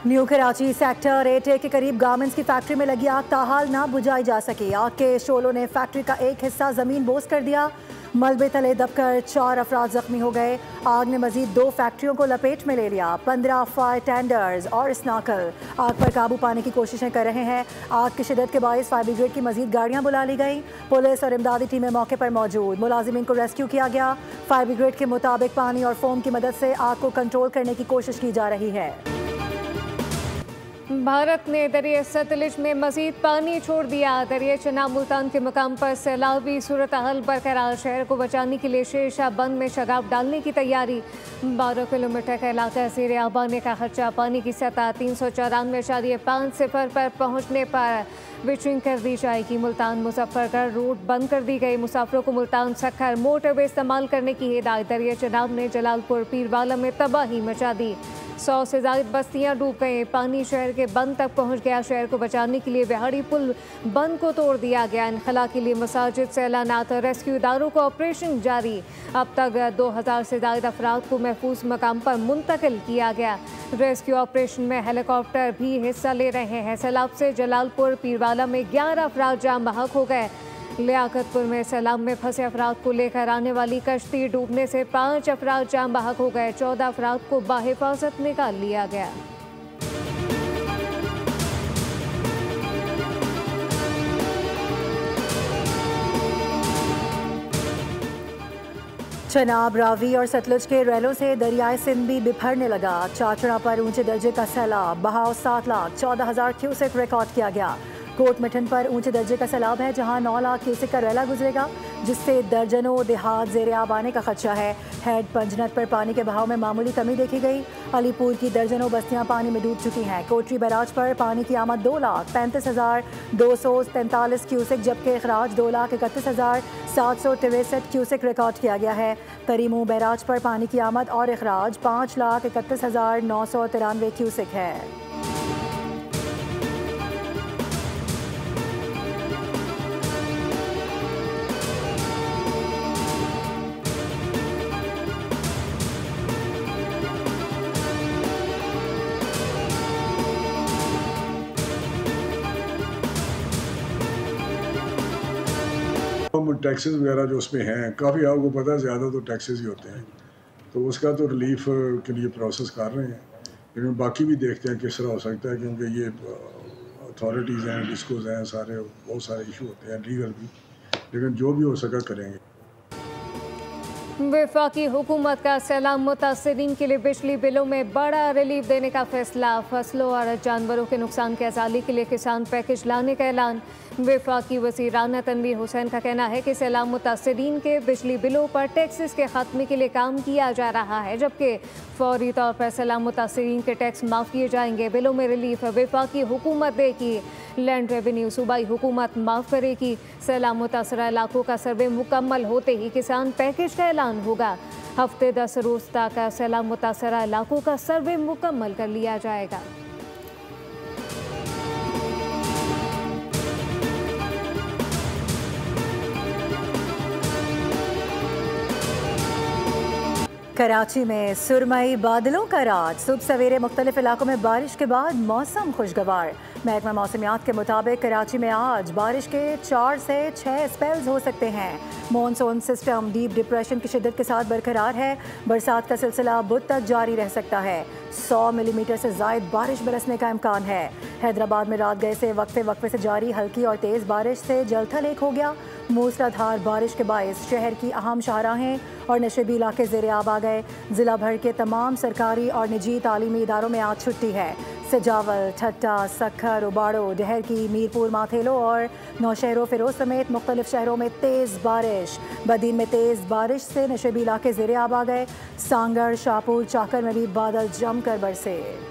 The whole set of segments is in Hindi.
न्यू कराची सेक्टर 8A के करीब गारमेंट्स की फैक्ट्री में लगी आग ताहाल ना बुझाई जा सकी। आग के शोलों ने फैक्ट्री का एक हिस्सा जमीन बोस कर दिया। मलबे तले दबकर 4 अफराद जख्मी हो गए। आग ने मजीद 2 फैक्ट्रियों को लपेट में ले लिया। 15 फायर टेंडर्स और स्नाकल आग पर काबू पाने की कोशिशें कर रहे हैं। आग की शिद्दत के बायस फायर ब्रिगेड की मजीद गाड़ियां बुला ली गई। पुलिस और इमदादी टीमें मौके पर मौजूद। मुलाजिमीन को रेस्क्यू किया गया। फायर ब्रिगेड के मुताबिक पानी और फोम की मदद से आग को कंट्रोल करने की कोशिश की जा रही है। भारत ने दरिया सतलुज में मजीद पानी छोड़ दिया। दरिया चनाब मुल्तान के मकाम पर सैलाबी सूरत हाल बरकरार। शहर को बचाने के लिए शेरशाह बंद में शगाफ डालने की तैयारी। 12 किलोमीटर का इलाका ज़ेर आब आने का खर्चा। पानी की सतह 394.50 पर पहुँचने पर विचिंग कर दी जाएगी। मुल्तान मुजफ्फरगढ़ रूट बंद कर दी गई। मुसाफिरों को मुल्तान सखर मोटरवे इस्तेमाल करने की हिदायत। दरिया चनाब ने जलालपुर पीरवाला में तबाही मचा दी। 100 से ज़ायद बस्तियां डूब गए। पानी शहर के बंद तक पहुंच गया। शहर को बचाने के लिए बिहाड़ी पुल बंद को तोड़ दिया गया। इनखला के लिए मसाजिद से ऐलानात। रेस्क्यू इदारों को ऑपरेशन जारी। अब तक 2000 से ज़ायद अफराद को महफूज मकाम पर मुंतकिल किया गया। रेस्क्यू ऑपरेशन में हेलीकॉप्टर भी हिस्सा ले रहे हैं। सैलाब से जलालपुर पीरवाला में 11 अफराद जाम बहक हो गए। लियाकतपुर में सैलाब में फंसे अफराद को लेकर आने वाली कश्ती डूबने से 5 अफराद जाम बहक हो गए। 14 अफराद को बाहिफाजत निकाल लिया गया। चनाब, रावी और सतलुज के रेलों से दरियाए सिंध भी बिफरने लगा। चाचड़ा पर ऊंचे दर्जे का सैलाब। बहाव 7,14,000 क्यूसेक रिकॉर्ड किया गया। कोट मिठन पर ऊंचे दर्जे का सैलाब है, जहां 9 लाख क्यूसेक का रेला गुजरेगा, जिससे दर्जनों देहात ज़ेर आब आने का खदशा है। हेड पंजनत पर पानी के बहाव में मामूली कमी देखी गई। अलीपुर की दर्जनों बस्तियां पानी में डूब चुकी हैं। कोटरी बैराज पर पानी की आमद 2,35,243 क्यूसेक, जबकि अखराज 2,31,763 क्यूसेक रिकॉर्ड किया गया है। तरीमू बैराज पर पानी की आमद और अखराज 5,31,993 क्यूसेक है। टैक्सेस वगैरह जो उसमें हैं काफ़ी, आपको पता है ज़्यादा तो टैक्सेस ही होते हैं, तो उसका तो रिलीफ के लिए प्रोसेस कर रहे हैं। लेकिन बाकी भी देखते हैं किस तरह हो सकता है, क्योंकि ये अथॉरिटीज़ हैं, डिस्कोज हैं, सारे बहुत सारे इशू होते हैं लीगल भी, लेकिन जो भी हो सका करेंगे। वफाकी हुकूमत का सैलाब मुतासरीन के लिए बिजली बिलों में बड़ा रिलीफ देने का फैसला। फसलों और जानवरों के नुकसान के अजाली के लिए किसान पैकेज लाने का ऐलान। वफाकी वज़ीर राना तनवीर हुसैन का कहना है कि सैलाब मुतासरीन के बिजली बिलों पर टैक्सेस के खात्मे के लिए काम किया जा रहा है, जबकि फौरी तौर पर सैलाब मुतासरीन के टैक्स माफ़ किए जाएंगे। बिलों में रिलीफ वफाकी हुकूमत देगी। लैंड रेवेन्यू सूबाई हुकूमत माफ़ करेगी। सैलाब मुतासरा इलाकों का सर्वे मुकम्मल होते ही किसान पैकेज का ऐलान होगा। हफ्ते 10 रोज़ तक सैलाब मुतासरा इलाकों का सर्वे मुकम्मल कर लिया जाएगा। कराची में सुरमई बादलों का राज। सुबह सवेरे मुख्तलिफ इलाकों में बारिश के बाद मौसम खुशगवार। महकमा मौसमियात के मुताबिक कराची में आज बारिश के 4 से 6 स्पेल्स हो सकते हैं। मॉनसून सिस्टम डीप डिप्रेशन की शिद्दत के साथ बरकरार है। बरसात का सिलसिला बुध तक जारी रह सकता है। 100 मिलीमीटर से ज़ायद बारिश बरसने का इम्कान है। हैदराबाद में रात गए से वक्फे से जारी हल्की और तेज़ बारिश से जलथल एक हो गया। मूसलाधार बारिश के बायस शहर की अहम शाहराहें और नशेबी इलाके ज़ेर आब आ गए। ज़िला भर के तमाम सरकारी और निजी तालीमी इदारों में आज छुट्टी है। सजावल, ठट्टा, सखर, उबाड़ो, डहर की, मीरपुर, माथेलो और नौशहरों, फिरोज समेत मुख्तलिफ शहरों में तेज़ बारिश। बदीन में तेज़ बारिश से नशेबी इलाके ज़ेर आब आ गए। सांगड़, शाहपुर, चाकर में भी बादल जमकर बरसे।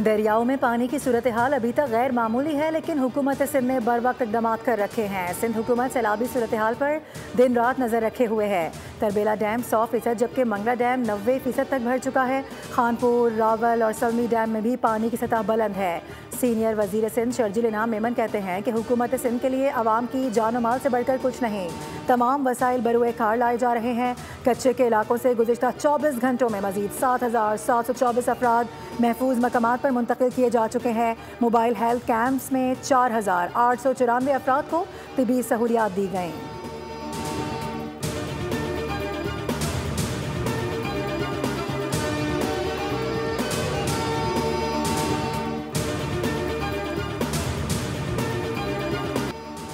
दरियाओं में पानी की सूरत हाल अभी तक गैर मामूली है, लेकिन हुकूमत सिंध ने बर वक्त इकदाम कर रखे हैं। सिंध हुकूमत सैलाबी सूरत हाल पर दिन रात नजर रखे हुए है। तरबेला डैम 100%, जबकि मंगला डैम 90% तक भर चुका है। खानपुर, रावल और सलमी डैम में भी पानी की सतह बुलंद है। सीनियर वजीर सिंध शर्जील इनाम मेमन कहते हैं कि हुकूमत सिंध के लिए आवाम की जान माल से बढ़कर कुछ नहीं। तमाम वसाइल बरुए कार लाए जा रहे हैं। कच्चे के इलाकों से गुज़िश्ता 24 घंटों में मजीद 7,724 अफराद महफूज मकामात पर मुंतकिल किए जा चुके हैं। मोबाइल हेल्थ कैंप्स में 4,894 अफराद को तिबी सहूलियात दी गईं।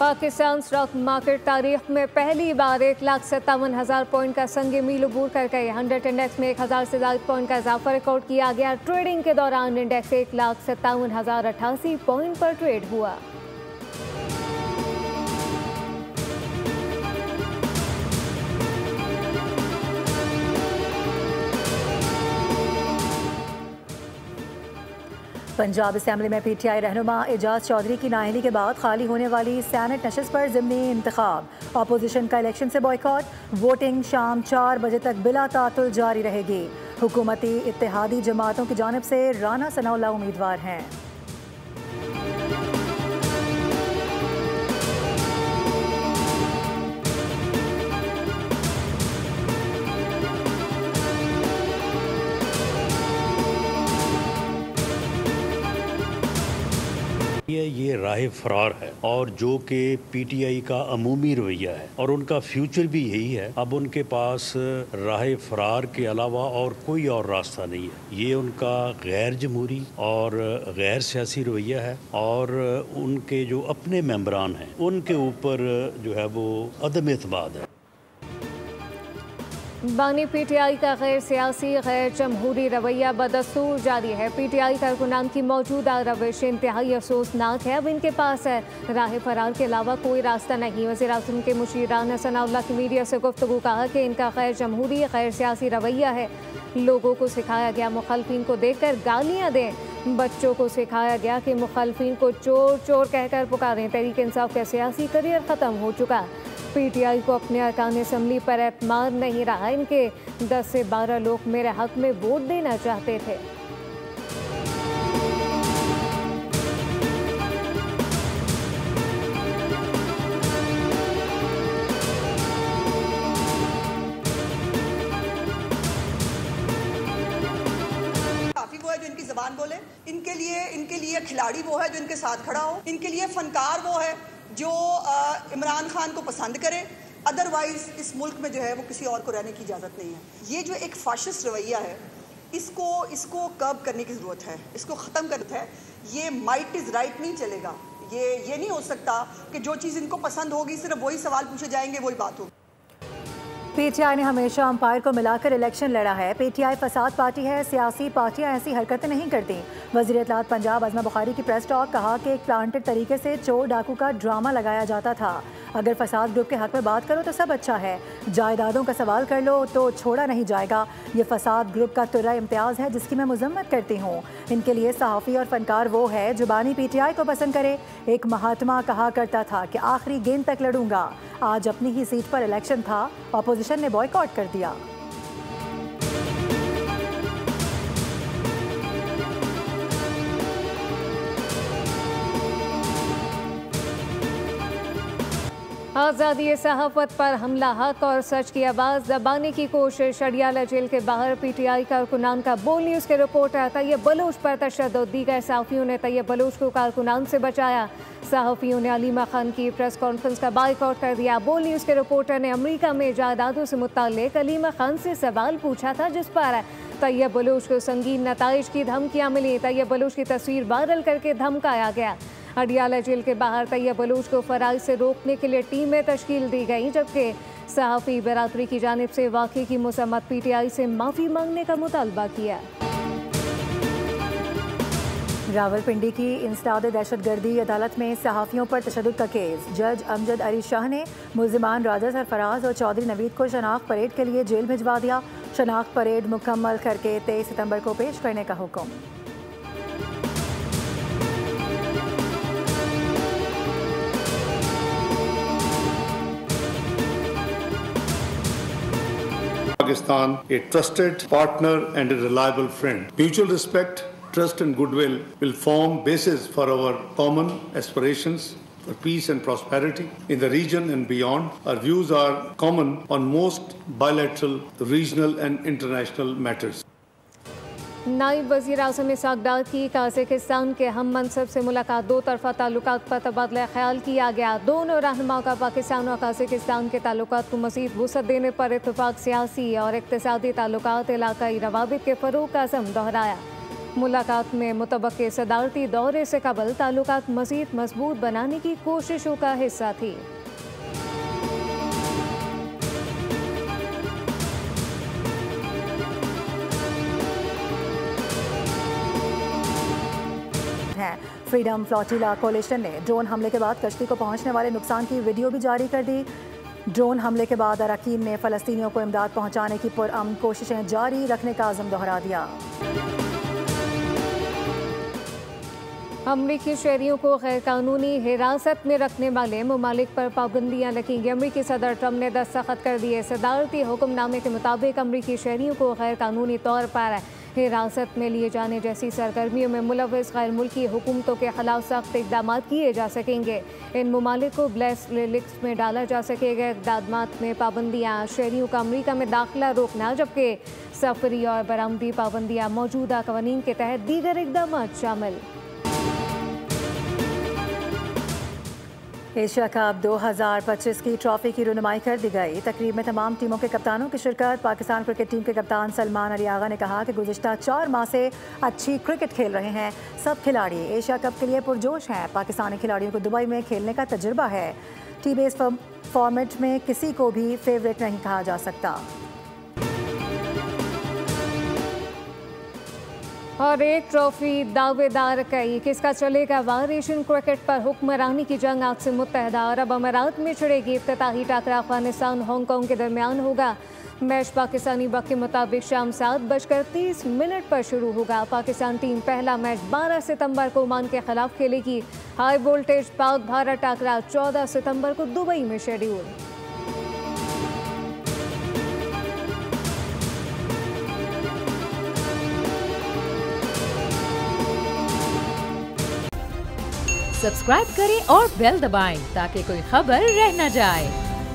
पाकिस्तान स्टॉक मार्केट तारीख में पहली बार 1,57,000 पॉइंट का संग मील अबूर कर गए। 100 इंडेक्स में 1,000 से ज़्यादा पॉइंट का इजाफा रिकॉर्ड किया गया। ट्रेडिंग के दौरान इंडेक्स 1,57,088 पॉइंट पर ट्रेड हुआ। पंजाब असेंबली में PTI रहनुमा एजाज चौधरी की नाअहली के बाद खाली होने वाली सैनेट नशस्त पर ज़िमनी इंतखाब। अपोजिशन का इलेक्शन से बॉयकॉट। वोटिंग शाम 4 बजे तक बिला तातुल जारी रहेगी। हुकूमती इत्तेहादी जमातों की जानिब से राना सनाउल्लाह उम्मीदवार हैं। ये राह फरार है और जो कि PTI का अमूमी रवैया है और उनका फ्यूचर भी यही है। अब उनके पास राह फरार के अलावा और कोई और रास्ता नहीं है। ये उनका गैर जमहूरी और गैर सियासी रवैया है और उनके जो अपने मेंबरान हैं उनके ऊपर जो है वो अदम एतमाद है। बानी PTI का गैर सियासी गैर जमहूरी रवैया बदस्तूर जारी है। PTI कारकुनान की मौजूदा रविश इंतहाई अफसोसनाक है। अब इनके पास है राह फरार के अलावा कोई रास्ता नहीं। वज़ीर आज़म के मुशीर राना सनाउल्लाह की मीडिया से गुफ्तगू कहा कि इनका गैर जमहूरी गैर सियासी रवैया है। लोगों को सिखाया गया मुखालफिन को देखकर गालियाँ दें। बच्चों को सिखाया गया कि मुखालफिन को चोर चोर कहकर पुकारें। तहरीक इंसाफ का सियासी करियर ख़त्म हो चुका। PTI को अपने अरकान असम्बली पर एतमाद नहीं रहा। इनके 10 से 12 लोग मेरे हक में वोट देना चाहते थे। वो है जो इनकी ज़बान बोले, इनके लिए खिलाड़ी वो है जो इनके साथ खड़ा हो, इनके लिए फनकार वो है जो इमरान खान को पसंद करे। अदरवाइज इस मुल्क में जो है वो किसी और को रहने की इजाज़त नहीं है। ये जो एक फाशिस्ट रवैया है इसको कर्ब करने की ज़रूरत है, इसको ख़त्म करना है। ये माइट इज़ राइट नहीं चलेगा। ये नहीं हो सकता कि जो चीज़ इनको पसंद होगी सिर्फ वही सवाल पूछे जाएंगे, वही बात होगी। PTI ने हमेशा अंपायर को मिलाकर इलेक्शन लड़ा है। PTI फसाद पार्टी है, सियासी पार्टियां ऐसी हरकतें नहीं करती। वज़ीर इत्तलात पंजाब अज़मा बुखारी की प्रेस टॉक कहा कि एक प्लांटेड तरीके से चोर डाकू का ड्रामा लगाया जाता था। अगर फसाद ग्रुप के हक में बात करो तो सब अच्छा है, जायदादों का सवाल कर लो तो छोड़ा नहीं जाएगा। ये फसाद ग्रुप का तुर्रा इम्तियाज़ है जिसकी मैं मुज़म्मत करती हूँ। इनके लिए सहाफ़ी और फ़नकार वो है जो बानी PTI को पसंद करे। एक महात्मा कहा करता था कि आखिरी गेंद तक लड़ूंगा। आज अपनी ही सीट पर इलेक्शन था, अपोजिशन ने बॉयकॉट कर दिया। आज़ादी सहाफ़त पर हमला, हक और सच की आवाज़ दबाने की कोशिश। अडियाला जेल के बाहर PTI कारकुनान का बोल न्यूज़ के रिपोर्टर तैयब बलूच पर तशद्दुद। दीगर सहाफ़ियों ने तैयब बलूच को कारकुनान से बचाया। सहाफ़ियों ने अलीमा खान की प्रेस कॉन्फ्रेंस का बाइकआउट कर दिया। बोल न्यूज़ के रिपोर्टर ने अमेरिका में जायदादों से मुताल्लिक़ अलीमा खान से सवाल पूछा था, जिस पर तैयब बलूच को संगीन नताइज की धमकियाँ मिली। तैयब बलूच की तस्वीर वायरल करके धमकाया गया। अडियाला जेल के बाहर तैयब बलूच को फराज से रोकने के लिए टीमें तश्कील दी गई, जबकि सहाफ़ी बरादरी की जानिब से वाक़े की मसम्मत PTI से माफ़ी मांगने का मुतालबा किया। रावलपिंडी की इंसदाद दहशतगर्दी अदालत में सहाफ़ियों पर तशद्दुद का केस। जज अमजद अली शाह ने मुल्ज़िमान राजा सरफराज और चौधरी नवीद को शनाख्त परेड के लिए जेल भिजवा दिया। शनाख्त परेड मुकम्मल करके 23 सितंबर को पेश करने का हुक्म। Pakistan a trusted partner and a reliable friend. Mutual respect, trust and goodwill will form basis for our common aspirations for peace and prosperity in the region and beyond. Our views are common on most bilateral, regional and international matters. नाइब वज़ीर आज़म इसाक डार की काज़ाकिस्तान के हम मनसब से मुलाकात। दो तरफ़ा ताल्लुकात पर तबादला ख्याल किया गया। दोनों रहनुमाओं का पाकिस्तान और काज़ाकिस्तान के ताल्लुकात को मज़ीद वुसअत देने पर इत्तफ़ाक़। सियासी और इक़्तिसादी ताल्लुकात, इलाक़ाई रवाबित के फ़रोग़ का अज़्म दोहराया। मुलाकात में मुतबक़्क़े सदारती दौरे से कबल ताल्लुकात मज़ीद मज़बूत बनाने की कोशिशों का हिस्सा थी। फ्रीडम फ्लोटिला कोलिशन ने ड्रोन हमले के बाद कश्ती को पहुंचने वाले नुकसान की वीडियो भी जारी कर दी। ड्रोन हमले के बाद अरकान ने फ़लस्तीनियों को इमदाद पहुंचाने की पुरअमन कोशिशें जारी रखने का अज़्म दोहरा दिया। अमरीकी शहरियों को गैर कानूनी हिरासत में रखने वाले ममालिक पर पाबंदियां लगेंगी। अमरीकी सदर ट्रंप ने दस्तखत कर दिए। सदारती हुक्मनामे के मुताबिक अमरीकी शहरियों को गैर कानूनी तौर पर हिरासत में लिए जाने जैसी सरगर्मियों में मुलव्वस गैर मुल्की हुकूमतों के खिलाफ सख्त इक़दाम किए जा सकेंगे। इन ममालिक को ब्लैक लिस्ट में डाला जा सकेगा। इक़दामात में पाबंदियाँ शहरियों का अमरीका में दाखिला रोकना, जबकि सफरी और बरामदी पाबंदियाँ मौजूदा कवानीन के तहत दीगर इक़दाम शामिल। एशिया कप 2025 की ट्रॉफी की रुनुमाई कर दी गई। तकरीब में तमाम टीमों के कप्तानों की शिरकत। पाकिस्तान क्रिकेट टीम के कप्तान सलमान अली आगा ने कहा कि गुज़िश्ता 4 माह से अच्छी क्रिकेट खेल रहे हैं। सब खिलाड़ी एशिया कप के लिए पुरजोश हैं। पाकिस्तानी खिलाड़ियों को दुबई में खेलने का तजुर्बा है। टी बेस फॉर्मेट में किसी को भी फेवरेट नहीं कहा जा सकता। और एक ट्रॉफी दावेदार कई, किसका चलेगा वार। एशियन क्रिकेट पर हुक्मरानी की जंग आज से मुत्तहदा अरब अमारात में छिड़ेगी। इफ्तिताही टकरा अफगानिस्तान हांगकांग के दरमियान होगा। मैच पाकिस्तानी वक्त के मुताबिक शाम 7:30 पर शुरू होगा। पाकिस्तान टीम पहला मैच 12 सितंबर को ओमान के खिलाफ खेलेगी। हाई वोल्टेज पाक भारत टकरा 14 सितंबर को दुबई में शेड्यूल। सब्सक्राइब करें और बेल दबाएं ताकि कोई खबर रह न जाए।